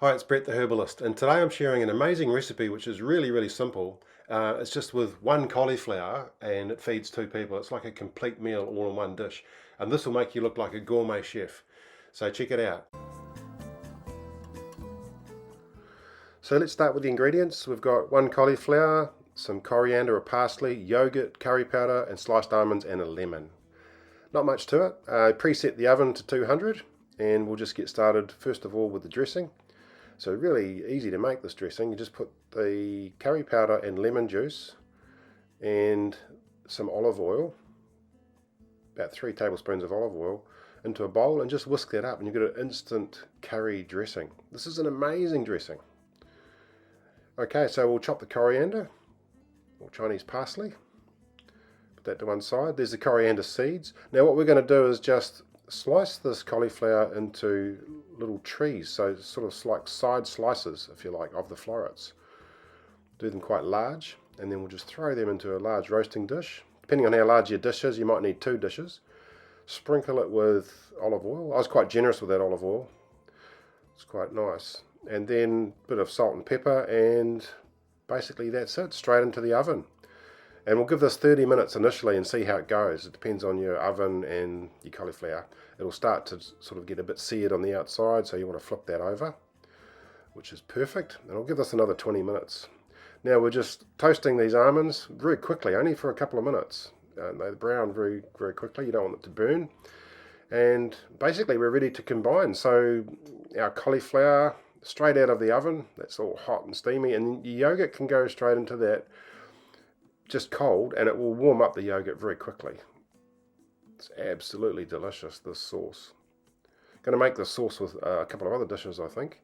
Hi, it's Brett the Herbalist, and today I'm sharing an amazing recipe which is really simple. It's just with one cauliflower and it feeds two people. It's like a complete meal all in one dish, and this will make you look like a gourmet chef. So check it out. So let's start with the ingredients. We've got one cauliflower, some coriander or parsley, yogurt, curry powder, and sliced almonds, and a lemon. Not much to it. Preset the oven to 200, and we'll just get started first of all with the dressing. So really easy to make this dressing. You just put the curry powder and lemon juice and some olive oil, about 3 tablespoons of olive oil, into a bowl and just whisk that up and you get an instant curry dressing. This is an amazing dressing. Okay, so we'll chop the coriander or Chinese parsley. Put that to one side. There's the coriander seeds. Now what we're going to do is just slice this cauliflower into little trees, so sort of like side slices, if you like, of the florets. Do them quite large, and then we'll just throw them into a large roasting dish. Depending on how large your dish is, you might need 2 dishes. Sprinkle it with olive oil. I was quite generous with that olive oil. It's quite nice. And then a bit of salt and pepper, and basically that's it, straight into the oven. And we'll give this 30 minutes initially and see how it goes. It depends on your oven and your cauliflower. It'll start to sort of get a bit seared on the outside, so you want to flip that over, which is perfect. And I'll give this another 20 minutes. Now we're just toasting these almonds very quickly, only for a couple of minutes. They brown very quickly. You don't want it to burn. And basically we're ready to combine. So our cauliflower straight out of the oven, that's all hot and steamy, and the yogurt can go straight into that just cold, and it will warm up the yogurt very quickly. It's absolutely delicious, this sauce. Going to make this sauce with a couple of other dishes, I think.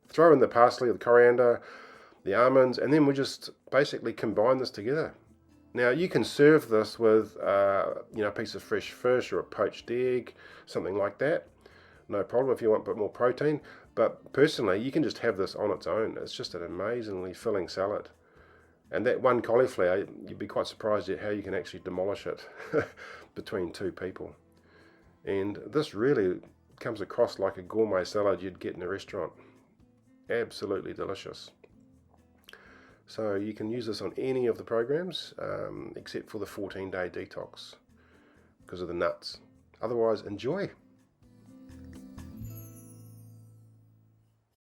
Throw in the parsley, the coriander, the almonds, and then we just basically combine this together. Now you can serve this with a piece of fresh fish or a poached egg, something like that. No problem if you want a bit more protein. But personally, you can just have this on its own. It's just an amazingly filling salad. And that one cauliflower, you'd be quite surprised at how you can actually demolish it between 2 people. And this really comes across like a gourmet salad you'd get in a restaurant. Absolutely delicious. So you can use this on any of the programs except for the 14-day detox because of the nuts. Otherwise, enjoy.